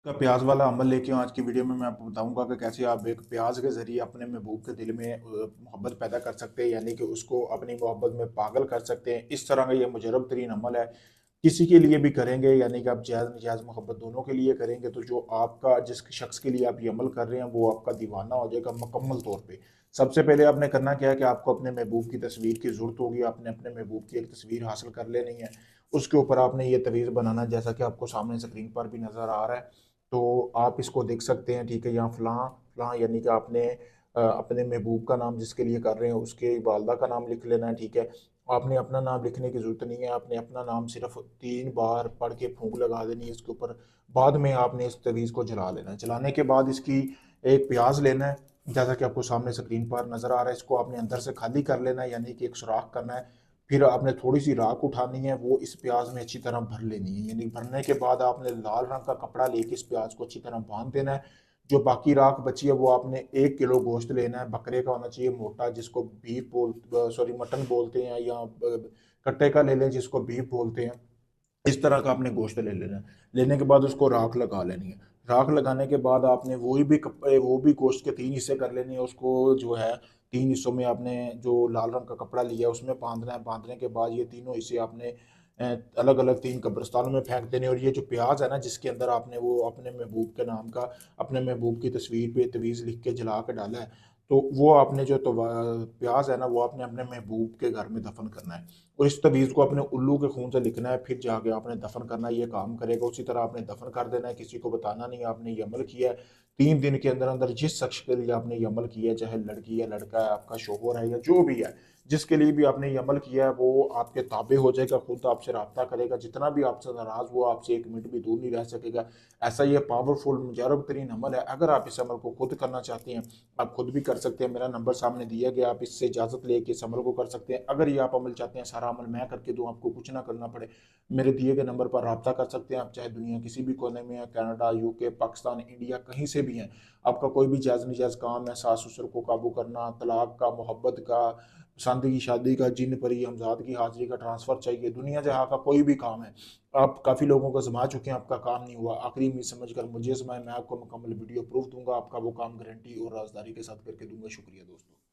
का प्याज वाला अमल लेके आज की वीडियो में मैं आपको बताऊंगा कि कैसे आप एक प्याज के ज़रिए अपने महबूब के दिल में मोहब्बत पैदा कर सकते हैं, यानी कि उसको अपनी मोहब्बत में पागल कर सकते हैं। इस तरह का ये मुजरब तरीन अमल है। किसी के लिए भी करेंगे, यानी कि आप जायज़ नजायज़ मोहब्बत दोनों के लिए करेंगे, तो जो आपका जिस शख्स के लिए आप ये अमल कर रहे हैं वो आपका दीवाना हो जाएगा मुकम्मल तौर पे। सबसे पहले आपने करना क्या है कि आपको अपने महबूब की तस्वीर की ज़रूरत होगी। आपने अपने महबूब की एक तस्वीर हासिल कर लेनी है। उसके ऊपर आपने ये तवीज़ बनाना है, जैसा कि आपको सामने स्क्रीन पर भी नज़र आ रहा है। तो आप इसको देख सकते हैं, ठीक है। यहाँ फ़लाँ फ़लाँ यानी कि आपने अपने महबूब का नाम जिसके लिए कर रहे हैं उसके वालदा का नाम लिख लेना है, ठीक है। आपने अपना नाम लिखने की ज़रूरत नहीं है। आपने अपना नाम सिर्फ 3 बार पढ़ के फूंक लगा देनी है इसके ऊपर। बाद में आपने इस तवीज़ को जला लेना है। जलाने के बाद इसकी एक प्याज लेना है, जैसा कि आपको सामने स्क्रीन पर नज़र आ रहा है। इसको आपने अंदर से खाली कर लेना है, यानी कि एक सुराख करना है। फिर आपने थोड़ी सी राख उठानी है, वो इस प्याज में अच्छी तरह भर लेनी है। यानी भरने के बाद आपने लाल रंग का कपड़ा लेके इस प्याज को अच्छी तरह बांध देना है। जो बाकी राख बची है वो आपने 1 किलो गोश्त लेना है। बकरे का होना चाहिए मोटा, जिसको बीफ बोल सॉरी मटन बोलते हैं, या कट्टे का ले लें जिसको बीफ बोलते हैं। इस तरह का आपने गोश्त ले लेना है। लेने के बाद उसको राख लगा लेनी है। राख लगाने के बाद आपने वो भी गोश्त के 3 हिस्से कर लेने हैं। उसको जो है 3 हिस्सों में आपने जो लाल रंग का कपड़ा लिया है उसमें बांधना है। बांधने के बाद ये तीनों हिस्से आपने अलग अलग 3 कब्रिस्तानों में फेंक देने। और ये जो प्याज है ना, जिसके अंदर आपने वो अपने महबूब के नाम का, अपने महबूब की तस्वीर पे तवीज़ लिख के जला के डाला है, तो वो आपने जो तो प्याज है ना, वो आपने अपने महबूब के घर में दफन करना है। और इस तवीज़ को अपने उल्लू के खून से लिखना है, फिर जाके आपने दफन करना है। ये काम करेगा। उसी तरह आपने दफन कर देना है, किसी को बताना नहीं आपने ये अमल किया है। 3 दिन के अंदर अंदर जिस शख्स के लिए आपने ये अमल किया है, चाहे लड़की है, लड़का है, आपका शोहर है, या जो भी है, जिसके लिए भी आपने ये अमल किया है, वो आपके ताबे हो जाएगा, खुद आपसे रब्ता करेगा। जितना भी आपसे नाराज़ हुआ, आपसे 1 मिनट भी दूर नहीं रह सकेगा। ऐसा ये पावरफुल मुजरब तरीन अमल है। अगर आप इस अमल को खुद करना चाहते हैं, आप खुद भी कर सकते हैं। मेरा नंबर सामने दिया गया, आप इससे इजाज़त लेके इस अमल को कर सकते हैं। अगर ये आप अमल चाहते हैं सारा अमल मैं करके दूँ, आपको कुछ ना करना पड़े, मेरे दिए गए नंबर पर रब्ता कर सकते हैं। आप चाहे दुनिया किसी भी कोने में हैं, कनाडा, यूके, पाकिस्तान, इंडिया, कहीं से भी हैं, आपका कोई भी जायज़ नाजायज़ काम है, सास ससुर को काबू करना, तलाक का, मोहब्बत का, शादी की, जिन परी हमजाद की हाजिरी का, ट्रांसफ़र चाहिए, दुनिया जहाँ का कोई भी काम है, आप काफ़ी लोगों को आजमा चुके हैं, आपका काम नहीं हुआ, आखिरी उम्मीद समझ कर मुझे आजमाएं, मैं आपको मुकम्मल वीडियो प्रूफ दूंगा, आपका वो काम गारंटी और राजदारी के साथ करके दूंगा। शुक्रिया दोस्तों।